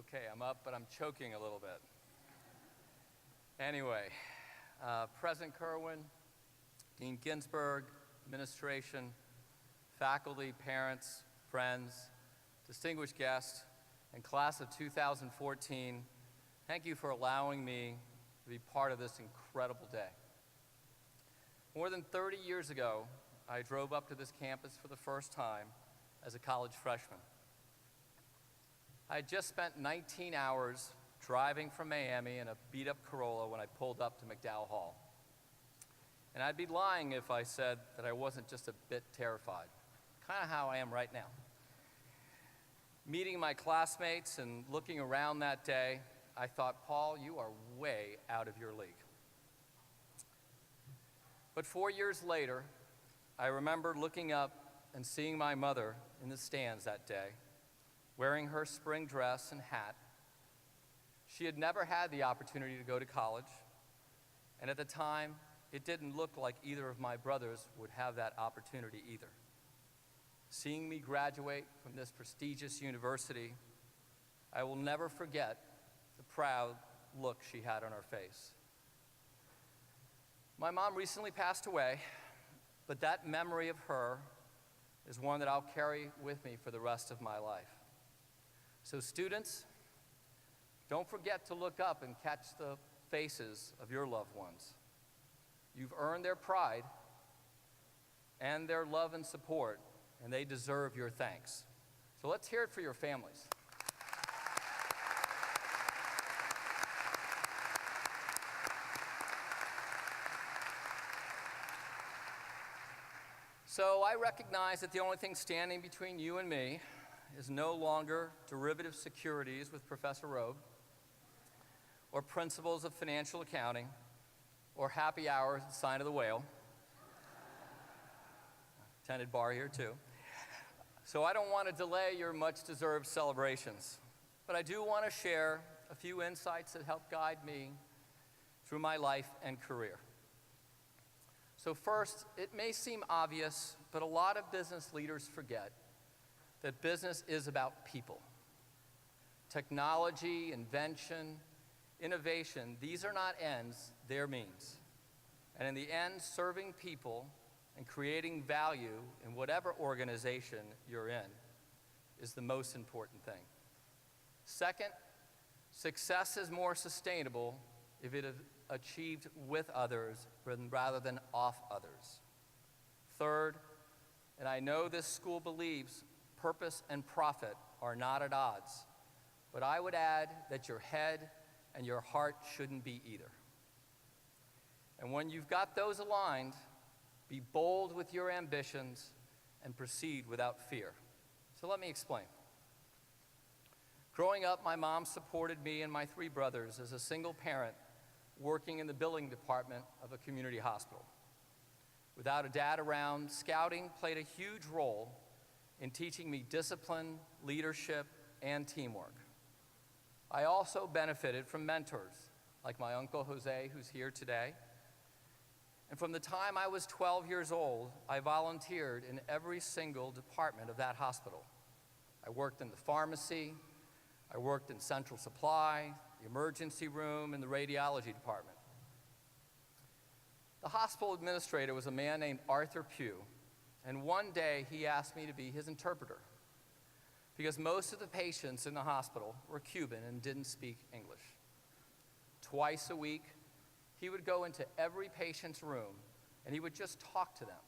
Okay, I'm up, but I'm choking a little bit. Anyway, President Kerwin, Dean Ginsburg, administration, faculty, parents, friends, distinguished guests, and class of 2014, thank you for allowing me to be part of this incredible day. More than 30 years ago, I drove up to this campus for the first time as a college freshman. I had just spent 19 hours driving from Miami in a beat-up Corolla when I pulled up to McDowell Hall. And I'd be lying if I said that I wasn't just a bit terrified, kind of how I am right now. Meeting my classmates and looking around that day, I thought, Paul, you are way out of your league. But 4 years later, I remember looking up and seeing my mother in the stands that day, wearing her spring dress and hat. She had never had the opportunity to go to college, and at the time, it didn't look like either of my brothers would have that opportunity either. Seeing me graduate from this prestigious university, I will never forget the proud look she had on her face. My mom recently passed away, but that memory of her is one that I'll carry with me for the rest of my life. So students, don't forget to look up and catch the faces of your loved ones. You've earned their pride and their love and support, and they deserve your thanks. So let's hear it for your families. So I recognize that the only thing standing between you and me is no longer derivative securities with Professor Robe, or principles of financial accounting, or happy hours at Sign of the Whale. Attended bar here too. So I don't want to delay your much-deserved celebrations, but I do want to share a few insights that help guide me through my life and career. So first, it may seem obvious, but a lot of business leaders forget that business is about people. Technology, invention, innovation, these are not ends, they're means. And in the end, serving people and creating value in whatever organization you're in is the most important thing. Second, success is more sustainable if it is achieved with others rather than off others. Third, and I know this school believes purpose and profit are not at odds, but I would add that your head and your heart shouldn't be either. And when you've got those aligned, be bold with your ambitions and proceed without fear. So let me explain. Growing up, my mom supported me and my three brothers as a single parent working in the billing department of a community hospital. Without a dad around, scouting played a huge role in teaching me discipline, leadership, and teamwork. I also benefited from mentors, like my Uncle Jose, who's here today. And from the time I was 12 years old, I volunteered in every single department of that hospital. I worked in the pharmacy, I worked in central supply, the emergency room, and the radiology department. The hospital administrator was a man named Arthur Pugh, and one day he asked me to be his interpreter because most of the patients in the hospital were Cuban and didn't speak English. Twice a week, he would go into every patient's room and he would just talk to them.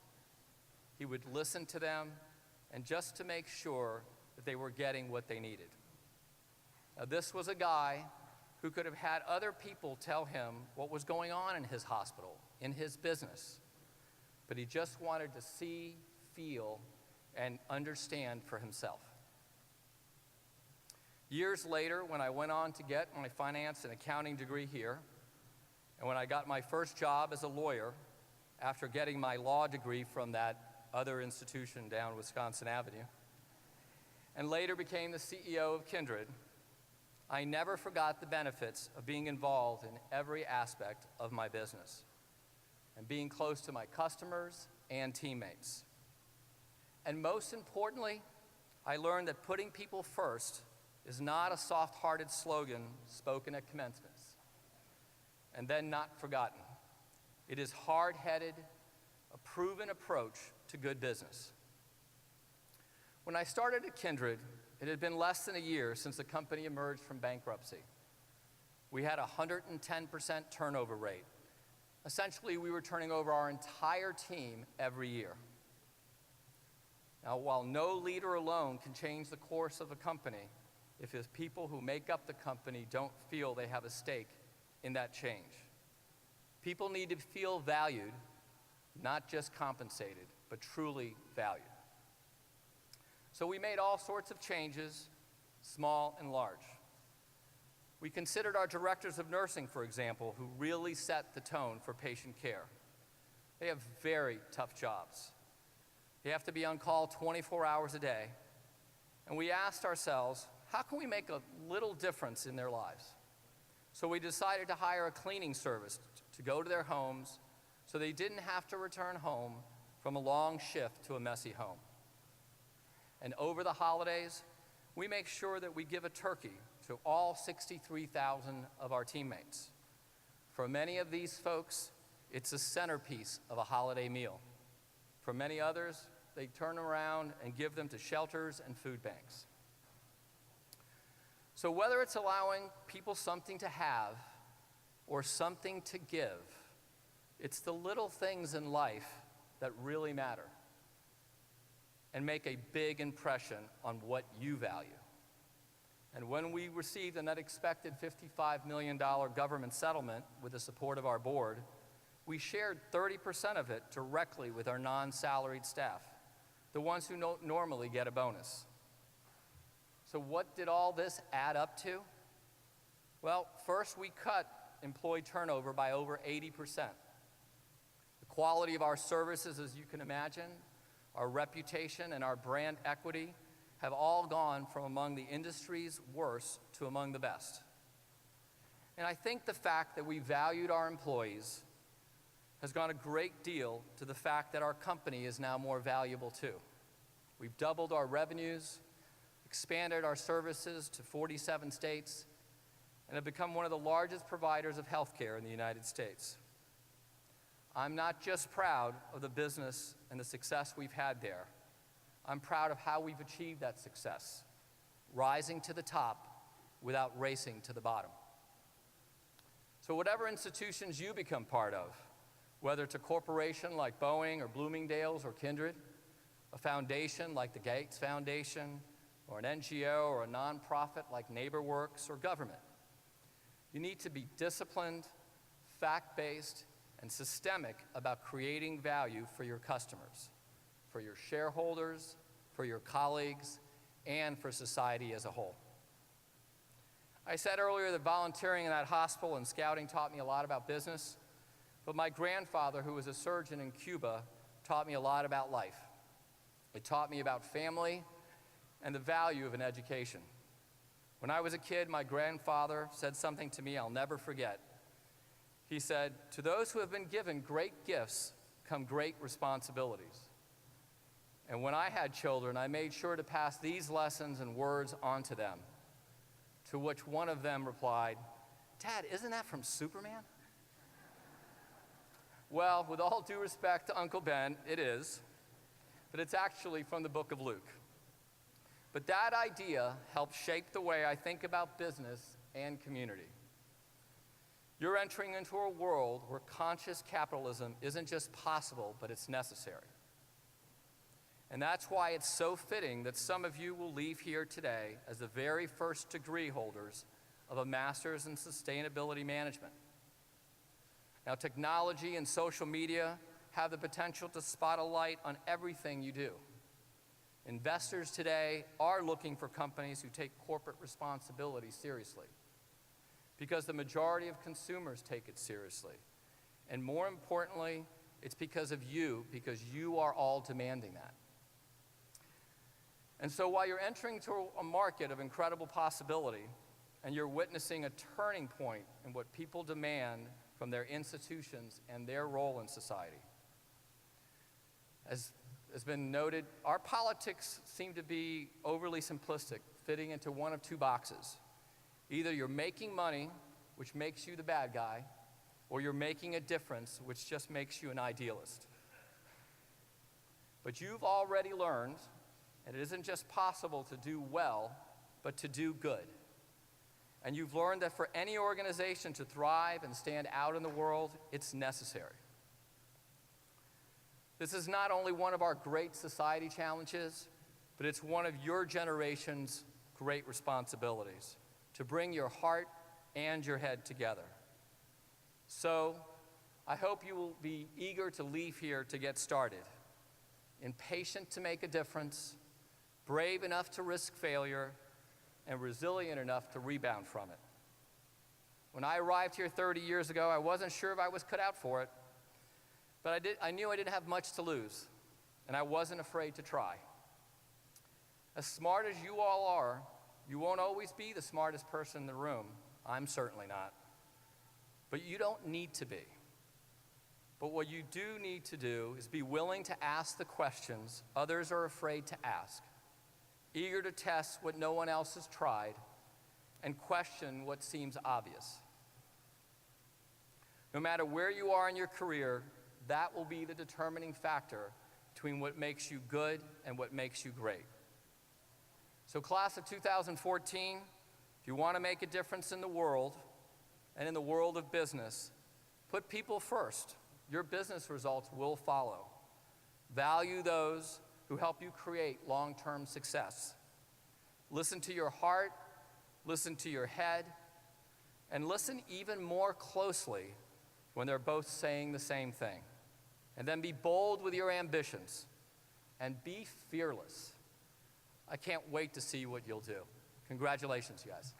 He would listen to them and just to make sure that they were getting what they needed. Now, this was a guy who could have had other people tell him what was going on in his hospital, in his business, but he just wanted to see, feel, and understand for himself. Years later, when I went on to get my finance and accounting degree here, and when I got my first job as a lawyer after getting my law degree from that other institution down Wisconsin Avenue, and later became the CEO of Kindred, I never forgot the benefits of being involved in every aspect of my business and being close to my customers and teammates. And most importantly, I learned that putting people first is not a soft-hearted slogan spoken at commencements and then not forgotten. It is hard-headed, a proven approach to good business. When I started at Kindred, it had been less than a year since the company emerged from bankruptcy. We had a 110% turnover rate. Essentially, we were turning over our entire team every year. Now, while no leader alone can change the course of a company, if the people who make up the company don't feel they have a stake in that change. People need to feel valued, not just compensated, but truly valued. So we made all sorts of changes, small and large. We considered our directors of nursing, for example, who really set the tone for patient care. They have very tough jobs. They have to be on call 24 hours a day. And we asked ourselves, how can we make a little difference in their lives? So we decided to hire a cleaning service to go to their homes so they didn't have to return home from a long shift to a messy home. And over the holidays, we make sure that we give a turkey to all 63,000 of our teammates. For many of these folks, it's a centerpiece of a holiday meal. For many others, they turn around and give them to shelters and food banks. So whether it's allowing people something to have or something to give, it's the little things in life that really matter and make a big impression on what you value. And when we received an unexpected $55 million government settlement with the support of our board, we shared 30% of it directly with our non-salaried staff, the ones who normally get a bonus. So what did all this add up to? Well, first we cut employee turnover by over 80%. The quality of our services, as you can imagine, our reputation and our brand equity have all gone from among the industry's worst to among the best. And I think the fact that we valued our employees has gone a great deal to the fact that our company is now more valuable too. We've doubled our revenues, expanded our services to 47 states, and have become one of the largest providers of healthcare in the United States. I'm not just proud of the business and the success we've had there. I'm proud of how we've achieved that success, rising to the top without racing to the bottom. So whatever institutions you become part of, whether it's a corporation like Boeing or Bloomingdale's or Kindred, a foundation like the Gates Foundation, or an NGO or a nonprofit like NeighborWorks or government, you need to be disciplined, fact-based, and systemic about creating value for your customers, for your shareholders, for your colleagues, and for society as a whole. I said earlier that volunteering in that hospital and scouting taught me a lot about business, but my grandfather, who was a surgeon in Cuba, taught me a lot about life. It taught me about family and the value of an education. When I was a kid, my grandfather said something to me I'll never forget. He said, "To those who have been given great gifts come great responsibilities." And when I had children, I made sure to pass these lessons and words on to them, to which one of them replied, "Dad, isn't that from Superman?" Well, with all due respect to Uncle Ben, it is, but it's actually from the book of Luke. But that idea helped shape the way I think about business and community. You're entering into a world where conscious capitalism isn't just possible, but it's necessary. And that's why it's so fitting that some of you will leave here today as the very first degree holders of a master's in sustainability management. Now, technology and social media have the potential to spot a light on everything you do. Investors today are looking for companies who take corporate responsibility seriously, because the majority of consumers take it seriously. And more importantly, it's because of you, because you are all demanding that. And so while you're entering to a market of incredible possibility, and you're witnessing a turning point in what people demand from their institutions and their role in society, as has been noted, our politics seem to be overly simplistic, fitting into one of two boxes. Either you're making money, which makes you the bad guy, or you're making a difference, which just makes you an idealist. But you've already learned that it isn't just possible to do well, but to do good. And you've learned that for any organization to thrive and stand out in the world, it's necessary. This is not only one of our great society challenges, but it's one of your generation's great responsibilities, to bring your heart and your head together. So, I hope you will be eager to leave here to get started, impatient to make a difference, brave enough to risk failure, and resilient enough to rebound from it. When I arrived here 30 years ago, I wasn't sure if I was cut out for it, but I knew I didn't have much to lose, and I wasn't afraid to try. As smart as you all are, you won't always be the smartest person in the room. I'm certainly not. But you don't need to be. But what you do need to do is be willing to ask the questions others are afraid to ask, eager to test what no one else has tried, and question what seems obvious. No matter where you are in your career, that will be the determining factor between what makes you good and what makes you great. So class of 2014, if you want to make a difference in the world and in the world of business, put people first. Your business results will follow. Value those who help you create long-term success. Listen to your heart, listen to your head, and listen even more closely when they're both saying the same thing. And then be bold with your ambitions and be fearless. I can't wait to see what you'll do. Congratulations, you guys.